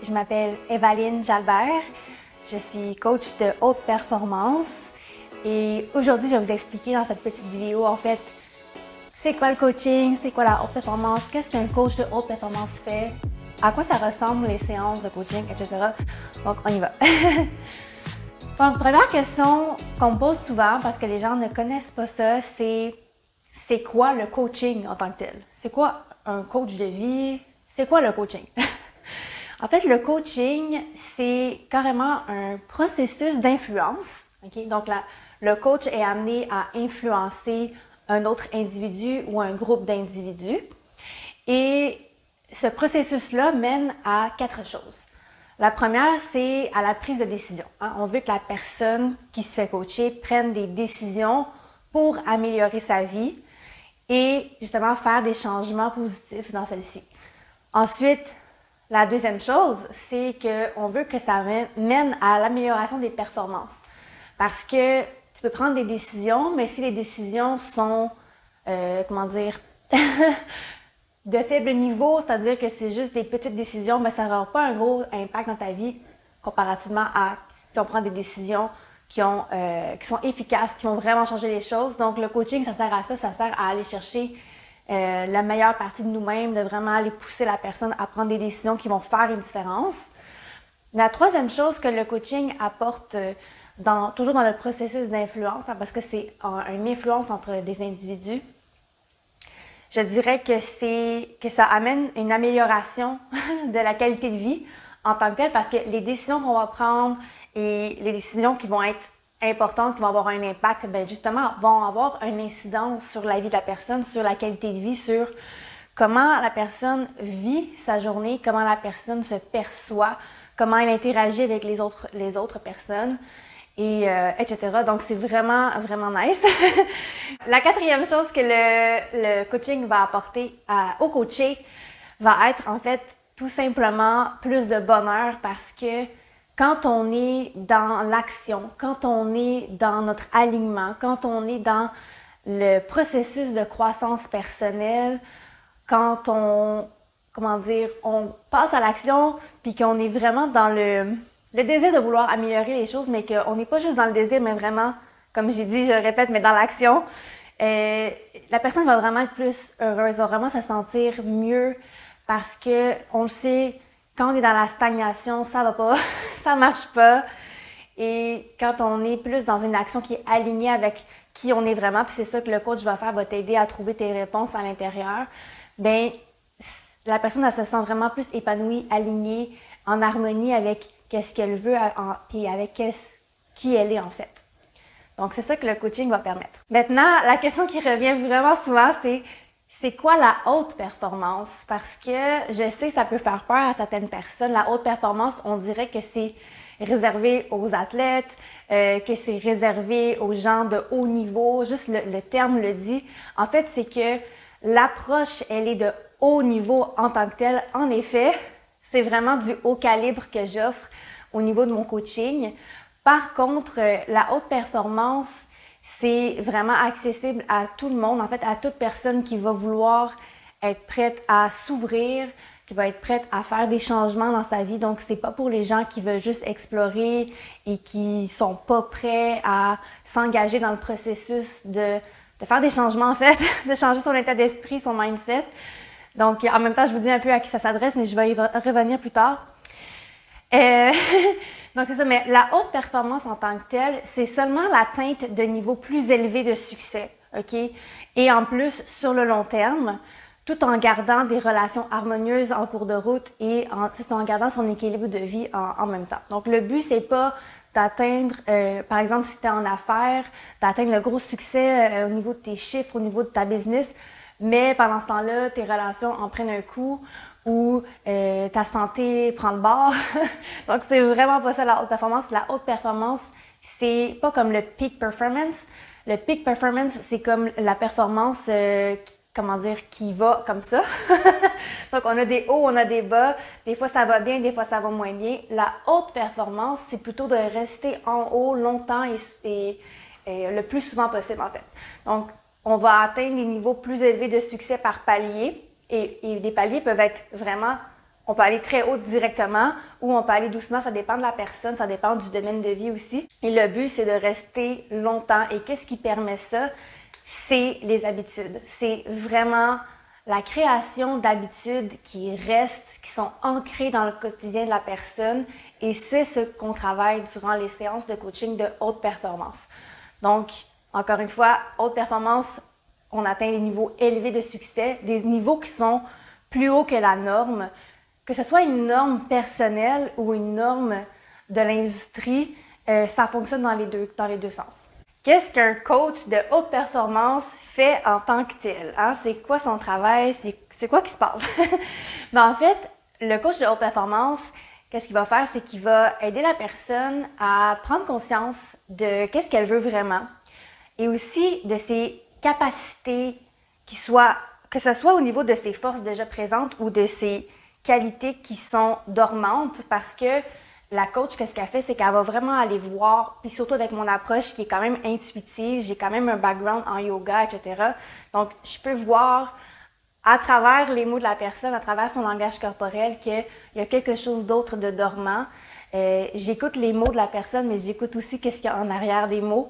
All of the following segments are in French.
Je m'appelle Evaline Jalbert. Je suis coach de haute performance. Et aujourd'hui, je vais vous expliquer dans cette petite vidéo, en fait, c'est quoi le coaching, c'est quoi la haute performance, qu'est-ce qu'un coach de haute performance fait, à quoi ça ressemble les séances de coaching, etc. Donc, on y va. Donc, première question qu'on me pose souvent, parce que les gens ne connaissent pas ça, c'est quoi le coaching en tant que tel? C'est quoi un coach de vie? C'est quoi le coaching? En fait, le coaching, c'est carrément un processus d'influence. Okay? Donc, le coach est amené à influencer un autre individu ou un groupe d'individus. Et ce processus-là mène à 4 choses. La première, c'est à la prise de décision. On veut que la personne qui se fait coacher prenne des décisions pour améliorer sa vie et justement faire des changements positifs dans celle-ci. Ensuite, la deuxième chose, c'est qu'on veut que ça mène à l'amélioration des performances. Parce que tu peux prendre des décisions, mais si les décisions sont, de faible niveau, c'est-à-dire que c'est juste des petites décisions, mais ça n'aura pas un gros impact dans ta vie comparativement à si on prend des décisions qui sont efficaces, qui vont vraiment changer les choses. Donc, le coaching, ça sert à ça, ça sert à aller chercher la meilleure partie de nous-mêmes, de vraiment aller pousser la personne à prendre des décisions qui vont faire une différence. La troisième chose que le coaching apporte toujours dans le processus d'influence, parce que c'est une influence entre des individus, je dirais que ça amène une amélioration de la qualité de vie en tant que telle, parce que les décisions qu'on va prendre et les décisions qui vont être importantes, qui vont avoir un impact, bien justement, vont avoir une incidence sur la vie de la personne, sur la qualité de vie, sur comment la personne vit sa journée, comment la personne se perçoit, comment elle interagit avec les autres personnes, etc. Donc, c'est vraiment, vraiment nice. La quatrième chose que le coaching va apporter au coaché va être, en fait, tout simplement plus de bonheur, parce que quand on est dans l'action, quand on est dans notre alignement, quand on est dans le processus de croissance personnelle, quand on passe à l'action, puis qu'on est vraiment dans le désir de vouloir améliorer les choses, mais qu'on n'est pas juste dans le désir, mais vraiment, comme j'ai dit, je le répète, mais dans l'action, la personne va vraiment être plus heureuse, va vraiment se sentir mieux, parce que on le sait, quand on est dans la stagnation, ça va pas, ça marche pas. Et quand on est plus dans une action qui est alignée avec qui on est vraiment, puis c'est ça que le coach va faire, va t'aider à trouver tes réponses à l'intérieur, bien, la personne, elle se sent vraiment plus épanouie, alignée, en harmonie avec qu'est-ce qu'elle veut, puis avec qui elle est en fait. Donc, c'est ça que le coaching va permettre. Maintenant, la question qui revient vraiment souvent, c'est quoi la haute performance? Parce que je sais que ça peut faire peur à certaines personnes. La haute performance, on dirait que c'est réservé aux athlètes, que c'est réservé aux gens de haut niveau. Juste le terme le dit. En fait, c'est que l'approche, elle est de haut niveau en tant que telle. En effet, c'est vraiment du haut calibre que j'offre au niveau de mon coaching. Par contre, la haute performance, c'est vraiment accessible à tout le monde, en fait, à toute personne qui va vouloir être prête à s'ouvrir, qui va être prête à faire des changements dans sa vie. Donc, c'est pas pour les gens qui veulent juste explorer et qui sont pas prêts à s'engager dans le processus de faire des changements, en fait, de changer son état d'esprit, son mindset. Donc, en même temps, je vous dis un peu à qui ça s'adresse, mais je vais y revenir plus tard. Donc, c'est ça, mais la haute performance en tant que telle, c'est seulement l'atteinte de niveaux plus élevés de succès, OK? Et en plus, sur le long terme, tout en gardant des relations harmonieuses en cours de route et en gardant son équilibre de vie en même temps. Donc, le but, c'est pas d'atteindre, par exemple, si tu es en affaires, d'atteindre le gros succès au niveau de tes chiffres, au niveau de ta business, mais pendant ce temps-là, tes relations en prennent un coup ou ta santé prend le bord. Donc, c'est vraiment pas ça la haute performance. La haute performance, c'est pas comme le peak performance. Le peak performance, c'est comme la performance, qui va comme ça. Donc, on a des hauts, on a des bas. Des fois, ça va bien, des fois, ça va moins bien. La haute performance, c'est plutôt de rester en haut longtemps et le plus souvent possible, en fait. Donc, on va atteindre des niveaux plus élevés de succès par palier. Et des paliers peuvent être vraiment On peut aller très haut directement ou on peut aller doucement, ça dépend de la personne, ça dépend du domaine de vie aussi. Et le but, c'est de rester longtemps. Et qu'est-ce qui permet ça? C'est les habitudes. C'est vraiment la création d'habitudes qui restent, qui sont ancrées dans le quotidien de la personne. Et c'est ce qu'on travaille durant les séances de coaching de haute performance. Donc, encore une fois, haute performance, on atteint des niveaux élevés de succès, des niveaux qui sont plus hauts que la norme. Que ce soit une norme personnelle ou une norme de l'industrie, ça fonctionne dans les deux sens. Qu'est-ce qu'un coach de haute performance fait en tant que tel? Hein? C'est quoi son travail? C'est quoi qui se passe? En fait, le coach de haute performance, qu'est-ce qu'il va faire? C'est qu'il va aider la personne à prendre conscience de qu'est-ce qu'elle veut vraiment et aussi de ses capacités, que ce soit au niveau de ses forces déjà présentes ou de ses qualités qui sont dormantes, parce que la coach, qu'est-ce qu'elle fait, c'est qu'elle va vraiment aller voir, puis surtout avec mon approche qui est quand même intuitive, j'ai quand même un background en yoga, etc. Donc, je peux voir à travers les mots de la personne, à travers son langage corporel, qu'il y a quelque chose d'autre de dormant. J'écoute les mots de la personne, mais j'écoute aussi qu'est-ce qu'il y a en arrière des mots.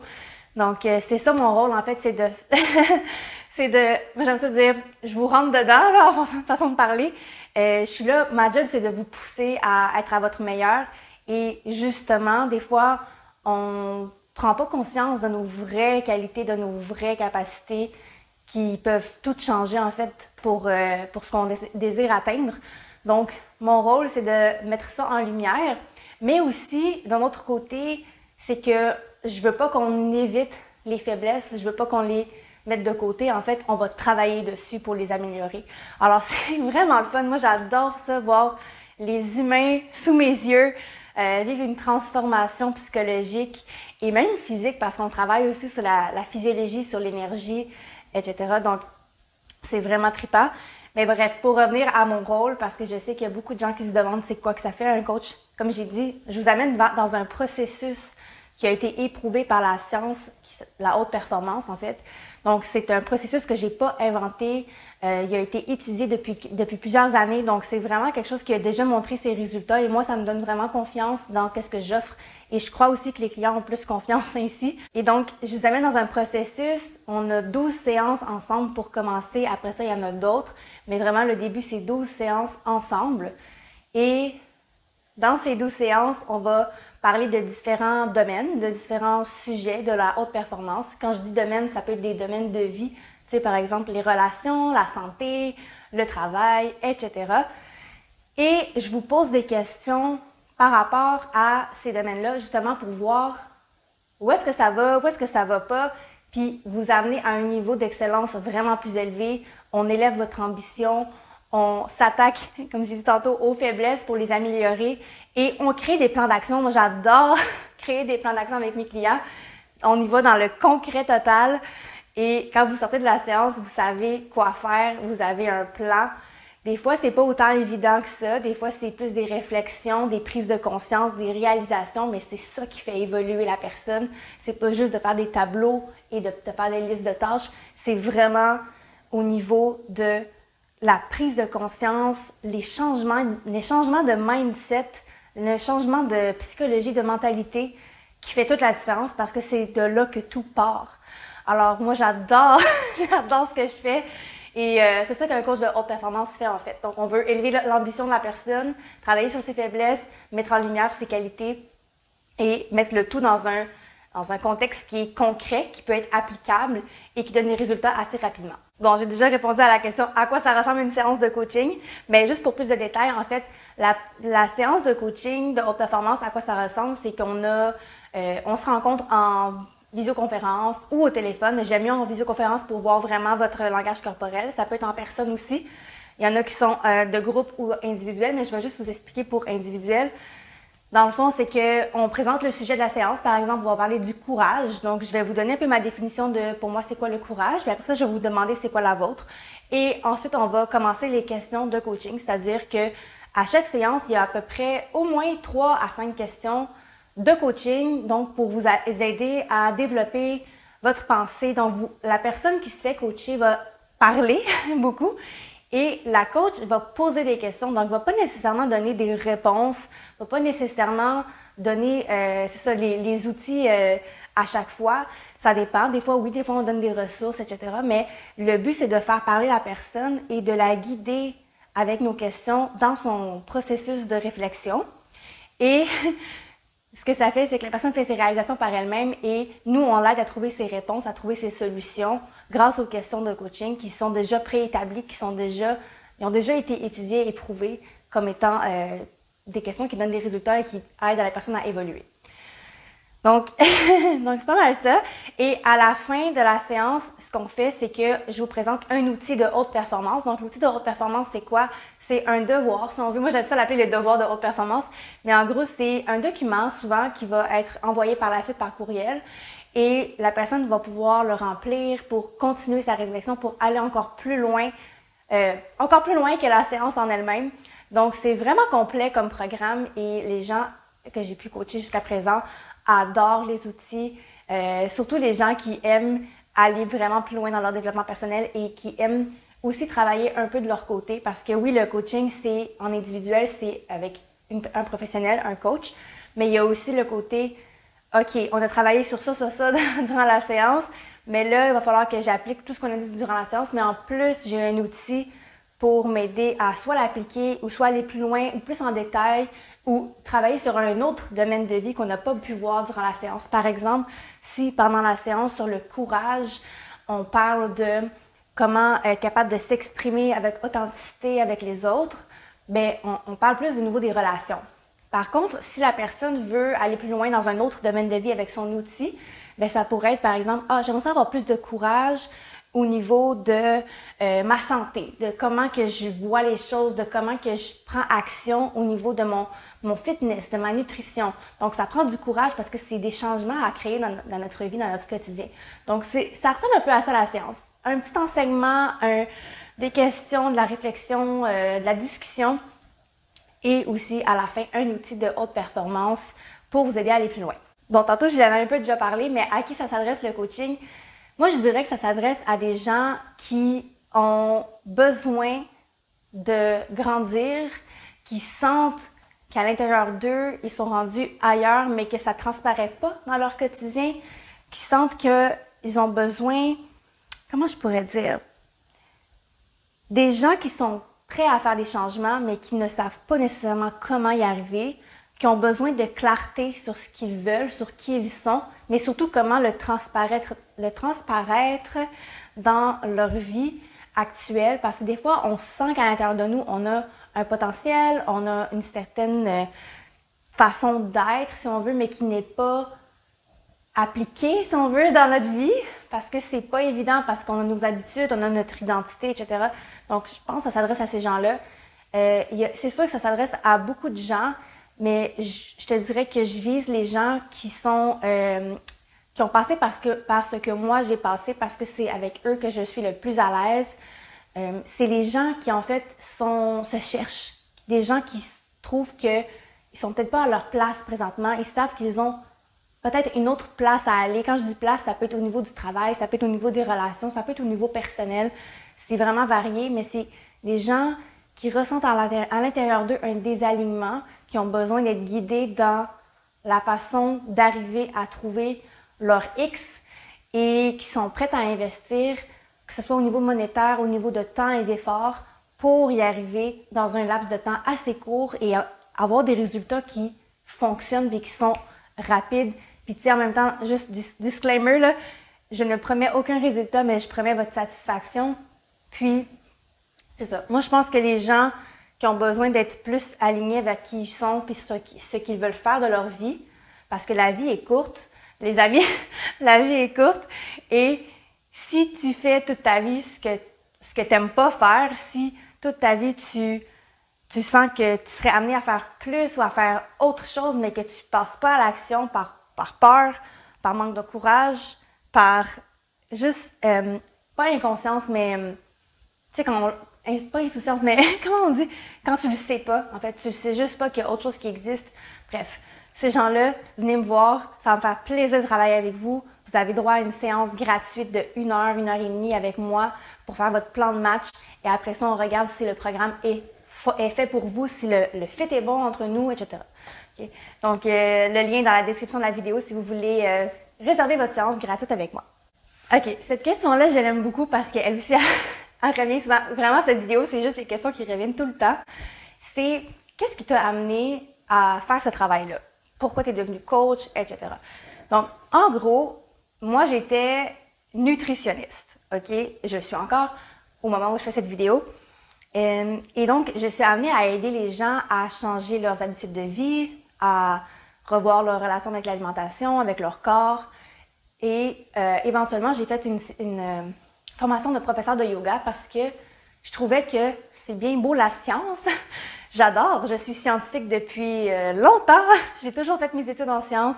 Donc, c'est ça mon rôle, en fait, c'est de... moi, j'aime ça dire, je vous rentre dedans, là, en façon de parler. Je suis là, ma job, c'est de vous pousser à être à votre meilleur. Et justement, des fois, on prend pas conscience de nos vraies qualités, de nos vraies capacités qui peuvent toutes changer, en fait, pour ce qu'on désire atteindre. Donc, mon rôle, c'est de mettre ça en lumière. Mais aussi, d'un autre côté, c'est que je veux pas qu'on évite les faiblesses, je veux pas qu'on les mette de côté. En fait, on va travailler dessus pour les améliorer. Alors, c'est vraiment le fun. Moi, j'adore ça, voir les humains sous mes yeux, vivre une transformation psychologique et même physique, parce qu'on travaille aussi sur la physiologie, sur l'énergie, etc. Donc, c'est vraiment trippant. Mais bref, pour revenir à mon rôle, parce que je sais qu'il y a beaucoup de gens qui se demandent c'est quoi que ça fait un coach. Comme j'ai dit, je vous amène dans un processus qui a été éprouvé par la science, la haute performance en fait. Donc, c'est un processus que j'ai pas inventé. Il a été étudié depuis plusieurs années. Donc, c'est vraiment quelque chose qui a déjà montré ses résultats. Et moi, ça me donne vraiment confiance dans ce que j'offre. Et je crois aussi que les clients ont plus confiance ainsi. Et donc, je vous amène dans un processus. On a 12 séances ensemble pour commencer. Après ça, il y en a d'autres. Mais vraiment, le début, c'est 12 séances ensemble. Et dans ces 12 séances, on va parler de différents domaines, de différents sujets de la haute performance. Quand je dis domaine, ça peut être des domaines de vie. Tu sais, par exemple, les relations, la santé, le travail, etc. Et je vous pose des questions par rapport à ces domaines-là, justement pour voir où est-ce que ça va, où est-ce que ça va pas, puis vous amener à un niveau d'excellence vraiment plus élevé. On élève votre ambition, on s'attaque, comme j'ai dit tantôt, aux faiblesses pour les améliorer et on crée des plans d'action. Moi, j'adore créer des plans d'action avec mes clients. On y va dans le concret total et quand vous sortez de la séance, vous savez quoi faire, vous avez un plan. Des fois, c'est pas autant évident que ça. Des fois, c'est plus des réflexions, des prises de conscience, des réalisations, mais c'est ça qui fait évoluer la personne. C'est pas juste de faire des tableaux et de faire des listes de tâches. C'est vraiment au niveau de la prise de conscience, les changements de mindset, le changement de psychologie, de mentalité qui fait toute la différence parce que c'est de là que tout part. Alors moi, j'adore ce que je fais et c'est ça qu'un coach de haute performance fait en fait. Donc on veut élever l'ambition de la personne, travailler sur ses faiblesses, mettre en lumière ses qualités et mettre le tout dans un contexte qui est concret, qui peut être applicable et qui donne des résultats assez rapidement. Bon, j'ai déjà répondu à la question à quoi ça ressemble une séance de coaching, mais juste pour plus de détails, en fait, la séance de coaching de haute performance, à quoi ça ressemble, c'est on se rencontre en visioconférence ou au téléphone. J'aime mieux en visioconférence pour voir vraiment votre langage corporel. Ça peut être en personne aussi. Il y en a qui sont de groupe ou individuels, mais je vais juste vous expliquer pour individuel. Dans le fond, c'est qu'on présente le sujet de la séance. Par exemple, on va parler du courage. Donc, je vais vous donner un peu ma définition de, pour moi, c'est quoi le courage. Puis après ça, je vais vous demander c'est quoi la vôtre. Et ensuite, on va commencer les questions de coaching. C'est-à-dire que à chaque séance, il y a à peu près au moins 3 à 5 questions de coaching. Donc, pour vous aider à développer votre pensée. Donc, la personne qui se fait coacher va parler beaucoup. Et la coach va poser des questions, donc va pas nécessairement donner des réponses, va pas nécessairement donner, c'est ça, les outils à chaque fois. Ça dépend. Des fois, oui, des fois, on donne des ressources, etc. Mais le but, c'est de faire parler la personne et de la guider avec nos questions dans son processus de réflexion. Et ce que ça fait, c'est que la personne fait ses réalisations par elle-même et nous, on l'aide à trouver ses réponses, à trouver ses solutions grâce aux questions de coaching qui sont déjà préétablies, qui ont déjà été étudiées et prouvées comme étant des questions qui donnent des résultats et qui aident la personne à évoluer. Donc c'est pas mal ça. Et à la fin de la séance, ce qu'on fait, c'est que je vous présente un outil de haute performance. Donc, l'outil de haute performance, c'est quoi? C'est un devoir, si on veut. Moi, j'aime ça l'appeler le devoir de haute performance. Mais en gros, c'est un document, souvent, qui va être envoyé par la suite par courriel. Et la personne va pouvoir le remplir pour continuer sa réflexion, pour aller encore plus loin que la séance en elle-même. Donc, c'est vraiment complet comme programme et les gens que j'ai pu coacher jusqu'à présent adorent les outils, surtout les gens qui aiment aller vraiment plus loin dans leur développement personnel et qui aiment aussi travailler un peu de leur côté parce que oui, le coaching, c'est en individuel, c'est avec un professionnel, un coach, mais il y a aussi le côté, OK, on a travaillé sur ça durant la séance, mais là, il va falloir que j'applique tout ce qu'on a dit durant la séance, mais en plus, j'ai un outil pour m'aider à soit l'appliquer ou soit aller plus loin ou plus en détail ou travailler sur un autre domaine de vie qu'on n'a pas pu voir durant la séance. Par exemple, si pendant la séance sur le courage, on parle de comment être capable de s'exprimer avec authenticité avec les autres, bien, on parle plus du niveau des relations. Par contre, si la personne veut aller plus loin dans un autre domaine de vie avec son outil, bien, ça pourrait être par exemple, j'aimerais ça avoir plus de courage au niveau de ma santé, de comment que je vois les choses, de comment que je prends action au niveau de mon fitness, de ma nutrition. Donc, ça prend du courage parce que c'est des changements à créer dans notre vie, dans notre quotidien. Donc, ça ressemble un peu à ça la séance. Un petit enseignement, des questions, de la réflexion, de la discussion et aussi à la fin, un outil de haute performance pour vous aider à aller plus loin. Bon, tantôt, je l'en ai un peu déjà parlé, mais à qui ça s'adresse le coaching? Moi, je dirais que ça s'adresse à des gens qui ont besoin de grandir, qui sentent qu'à l'intérieur d'eux, ils sont rendus ailleurs, mais que ça ne transparaît pas dans leur quotidien, qui sentent qu'ils ont besoin, comment je pourrais dire, des gens qui sont prêts à faire des changements, mais qui ne savent pas nécessairement comment y arriver, qui ont besoin de clarté sur ce qu'ils veulent, sur qui ils sont, mais surtout comment le transparaître dans leur vie actuelle, parce que des fois, on sent qu'à l'intérieur de nous, on a un potentiel, on a une certaine façon d'être, si on veut, mais qui n'est pas appliquée, si on veut, dans notre vie, parce que c'est pas évident, parce qu'on a nos habitudes, on a notre identité, etc. Donc, je pense que ça s'adresse à ces gens-là. C'est sûr que ça s'adresse à beaucoup de gens, mais je te dirais que je vise les gens qui ont passé par ce que moi j'ai passé, parce que c'est avec eux que je suis le plus à l'aise. C'est les gens qui, en fait, se cherchent. Des gens qui trouvent qu'ils sont peut-être pas à leur place présentement. Ils savent qu'ils ont peut-être une autre place à aller. Quand je dis place, ça peut être au niveau du travail, ça peut être au niveau des relations, ça peut être au niveau personnel. C'est vraiment varié, mais c'est des gens qui ressentent à l'intérieur d'eux un désalignement, qui ont besoin d'être guidés dans la façon d'arriver à trouver leur X et qui sont prêts à investir, que ce soit au niveau monétaire, au niveau de temps et d'effort, pour y arriver dans un laps de temps assez court et avoir des résultats qui fonctionnent et qui sont rapides. Puis tu sais, en même temps, juste disclaimer, là, je ne promets aucun résultat, mais je promets votre satisfaction. Puis, c'est ça. Moi, je pense que les gens qui ont besoin d'être plus alignés avec qui ils sont puis ce qu'ils veulent faire de leur vie, parce que la vie est courte, les amis, la vie est courte, et si tu fais toute ta vie ce que tu n'aimes pas faire, si toute ta vie tu sens que tu serais amené à faire plus ou à faire autre chose, mais que tu passes pas à l'action par peur, par manque de courage, par juste, pas inconscience, mais tu sais, pas insouciance, mais comment on dit? Quand tu le sais pas, en fait, tu sais juste pas qu'il y a autre chose qui existe. Bref, ces gens-là, venez me voir, ça va me faire plaisir de travailler avec vous. Vous avez droit à une séance gratuite de 1 heure et demie avec moi pour faire votre plan de match. Et après ça, on regarde si le programme est fait pour vous, si le fit est bon entre nous, etc. Okay? Donc, le lien est dans la description de la vidéo si vous voulez réserver votre séance gratuite avec moi. OK, cette question-là, je l'aime beaucoup parce qu'elle aussi, elle revient souvent. Vraiment, cette vidéo, c'est juste les questions qui reviennent tout le temps. C'est, qu'est-ce qui t'a amené à faire ce travail-là? Pourquoi tu es devenu coach, etc. Donc, en gros, moi, j'étais nutritionniste, OK? Je suis encore au moment où je fais cette vidéo. Et donc, je suis amenée à aider les gens à changer leurs habitudes de vie, à revoir leur relation avec l'alimentation, avec leur corps. Et éventuellement, j'ai fait une formation de professeur de yoga parce que je trouvais que c'est bien beau la science. J'adore, je suis scientifique depuis longtemps. J'ai toujours fait mes études en sciences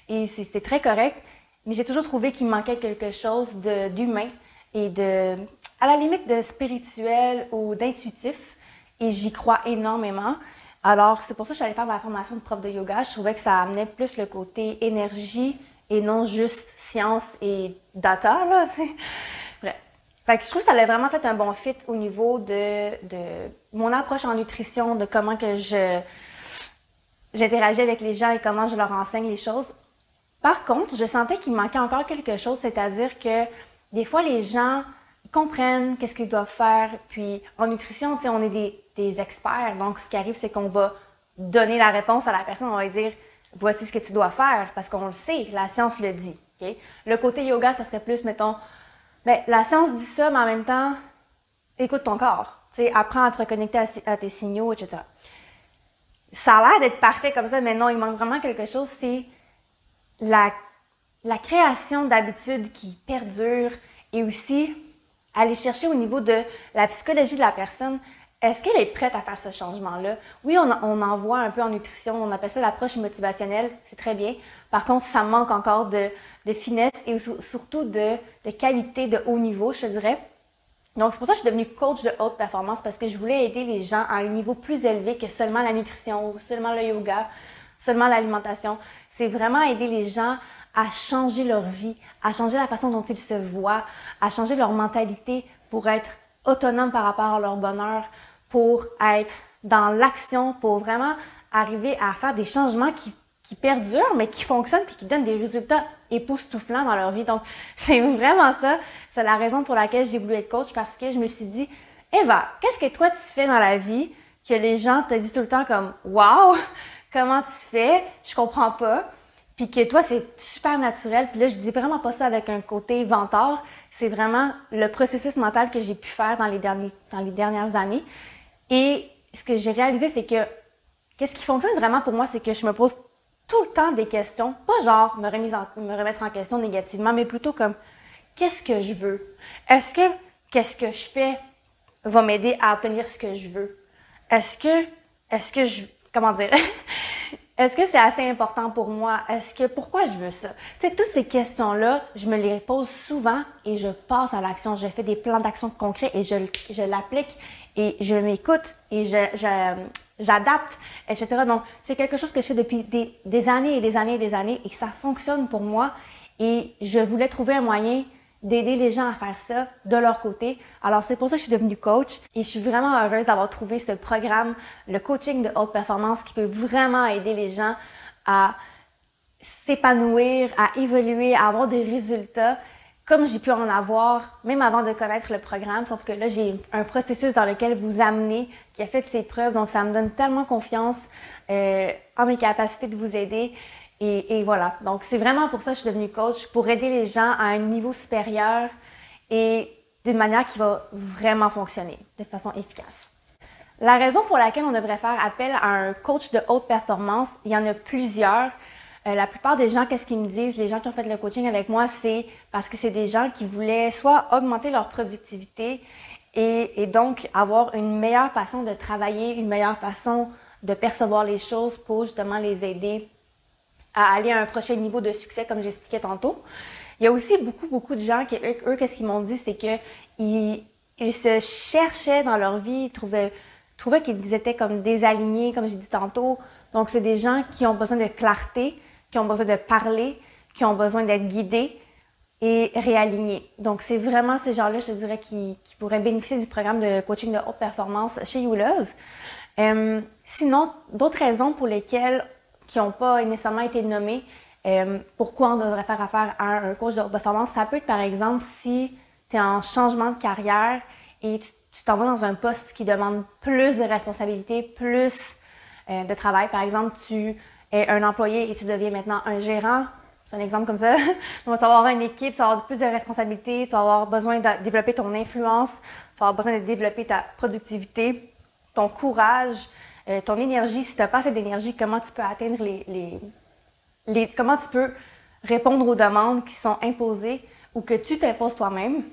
et c'est très correct. Mais j'ai toujours trouvé qu'il me manquait quelque chose d'humain et à la limite de spirituel ou d'intuitif. Et j'y crois énormément. Alors, c'est pour ça que je suis allée faire ma formation de prof de yoga. Je trouvais que ça amenait plus le côté énergie et non juste science et data, là, tu sais. Bref. Fait que je trouve que ça a vraiment fait un bon fit au niveau de mon approche en nutrition, de comment que j'interagis avec les gens et comment je leur enseigne les choses. Par contre, je sentais qu'il me manquait encore quelque chose, c'est-à-dire que des fois, les gens comprennent qu'est-ce qu'ils doivent faire. Puis en nutrition, tu sais, on est des experts. Donc, ce qui arrive, c'est qu'on va donner la réponse à la personne. On va lui dire, voici ce que tu dois faire, parce qu'on le sait, la science le dit. Okay? Le côté yoga, ça serait plus, mettons, ben, la science dit ça, mais en même temps, écoute ton corps. Tu sais, apprends à te reconnecter à tes signaux, etc. Ça a l'air d'être parfait comme ça, mais non, il manque vraiment quelque chose, c'est la création d'habitudes qui perdurent et aussi aller chercher au niveau de la psychologie de la personne. Est-ce qu'elle est prête à faire ce changement-là? Oui, on en voit un peu en nutrition, on appelle ça l'approche motivationnelle, c'est très bien. Par contre, ça manque encore de finesse et surtout de qualité de haut niveau, je te dirais. Donc, c'est pour ça que je suis devenue coach de haute performance parce que je voulais aider les gens à un niveau plus élevé que seulement la nutrition, seulement le yoga, seulement l'alimentation. C'est vraiment aider les gens à changer leur vie, à changer la façon dont ils se voient, à changer leur mentalité pour être autonomes par rapport à leur bonheur, pour être dans l'action, pour vraiment arriver à faire des changements qui perdurent, mais qui fonctionnent puis qui donnent des résultats époustouflants dans leur vie. Donc, c'est vraiment ça. C'est la raison pour laquelle j'ai voulu être coach parce que je me suis dit, Eva, qu'est-ce que toi tu fais dans la vie que les gens te disent tout le temps comme « Wow! Comment tu fais? Je comprends pas. » Puis que toi, c'est super naturel. Puis là, je dis vraiment pas ça avec un côté vantard. C'est vraiment le processus mental que j'ai pu faire dans les dernières années. Et ce que j'ai réalisé, c'est que qu'est-ce qui fonctionne vraiment pour moi, c'est que je me pose tout le temps des questions. Pas genre me remettre en question négativement, mais plutôt comme qu'est-ce que je veux? Est-ce que qu'est-ce que je fais va m'aider à obtenir ce que je veux? Est-ce que je... Comment dire? Est-ce que c'est assez important pour moi? Pourquoi je veux ça? Tu sais, toutes ces questions-là, je me les pose souvent et je passe à l'action. Je fais des plans d'action concrets et je l'applique et je m'écoute et j'adapte, etc. Donc, c'est quelque chose que je fais depuis des années et des années et des années et que ça fonctionne pour moi. Et je voulais trouver un moyen d'aider les gens à faire ça de leur côté. Alors, c'est pour ça que je suis devenue coach et je suis vraiment heureuse d'avoir trouvé ce programme, le coaching de haute performance qui peut vraiment aider les gens à s'épanouir, à évoluer, à avoir des résultats comme j'ai pu en avoir même avant de connaître le programme, sauf que là, j'ai un processus dans lequel vous amenez qui a fait ses preuves, donc ça me donne tellement confiance en mes capacités de vous aider. Et voilà, donc c'est vraiment pour ça que je suis devenue coach, pour aider les gens à un niveau supérieur et d'une manière qui va vraiment fonctionner de façon efficace. La raison pour laquelle on devrait faire appel à un coach de haute performance, il y en a plusieurs. La plupart des gens, qu'est-ce qu'ils me disent, les gens qui ont fait le coaching avec moi, c'est parce que c'est des gens qui voulaient soit augmenter leur productivité et donc avoir une meilleure façon de travailler, une meilleure façon de percevoir les choses pour justement les aider à aller à un prochain niveau de succès, comme j'expliquais tantôt. Il y a aussi beaucoup de gens qui, eux, qu'est-ce qu'ils m'ont dit, c'est qu'ils se cherchaient dans leur vie, ils trouvaient qu'ils étaient comme désalignés, comme j'ai dit tantôt. Donc, c'est des gens qui ont besoin de clarté, qui ont besoin de parler, qui ont besoin d'être guidés. et réalignés. Donc, c'est vraiment ces gens-là, je te dirais, qui pourraient bénéficier du programme de coaching de haute performance chez YouLove. Sinon, d'autres raisons pour lesquelles, qui n'ont pas nécessairement été nommées, pourquoi on devrait faire affaire à un coach de haute performance, ça peut être par exemple si tu es en changement de carrière et tu t'en vas dans un poste qui demande plus de responsabilités, plus de travail. Par exemple, tu es un employé et tu deviens maintenant un gérant. C'est un exemple comme ça. Donc, tu vas avoir une équipe, tu vas avoir plus de responsabilités, tu vas avoir besoin de développer ton influence, tu vas avoir besoin de développer ta productivité, ton courage, ton énergie. Si tu n'as pas assez d'énergie, comment tu peux atteindre comment tu peux répondre aux demandes qui sont imposées ou que tu t'imposes toi-même.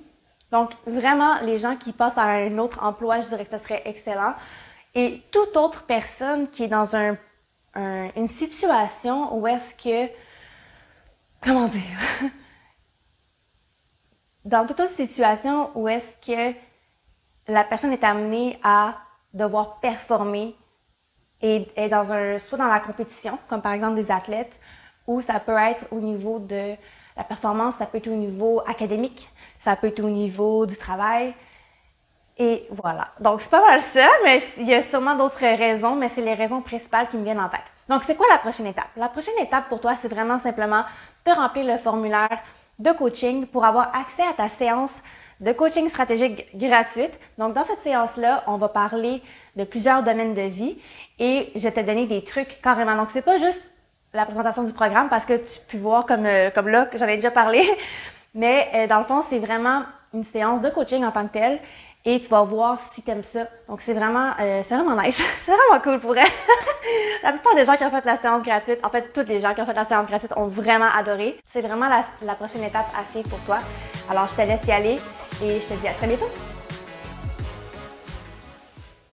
Donc, vraiment, les gens qui passent à un autre emploi, je dirais que ce serait excellent. Et toute autre personne qui est dans une situation où est-ce que, comment dire, dans toute autre situation où est-ce que la personne est amenée à devoir performer et est soit dans la compétition, comme par exemple des athlètes, ou ça peut être au niveau de la performance, ça peut être au niveau académique, ça peut être au niveau du travail. Et voilà. Donc, c'est pas mal ça, mais il y a sûrement d'autres raisons, mais c'est les raisons principales qui me viennent en tête. Donc, c'est quoi la prochaine étape? La prochaine étape pour toi, c'est vraiment simplement de remplir le formulaire de coaching pour avoir accès à ta séance de coaching stratégique gratuite. Donc, dans cette séance-là, on va parler de plusieurs domaines de vie et je vais te donner des trucs carrément. Donc, c'est pas juste la présentation du programme parce que tu peux voir comme là, que j'en ai déjà parlé, mais dans le fond, c'est vraiment une séance de coaching en tant que telle et tu vas voir si tu aimes ça. Donc, c'est vraiment nice. C'est vraiment cool pour elle. La plupart des gens qui ont fait la séance gratuite, en fait, toutes les gens qui ont fait la séance gratuite ont vraiment adoré. C'est vraiment la prochaine étape à suivre pour toi. Alors, je te laisse y aller et je te dis à très bientôt.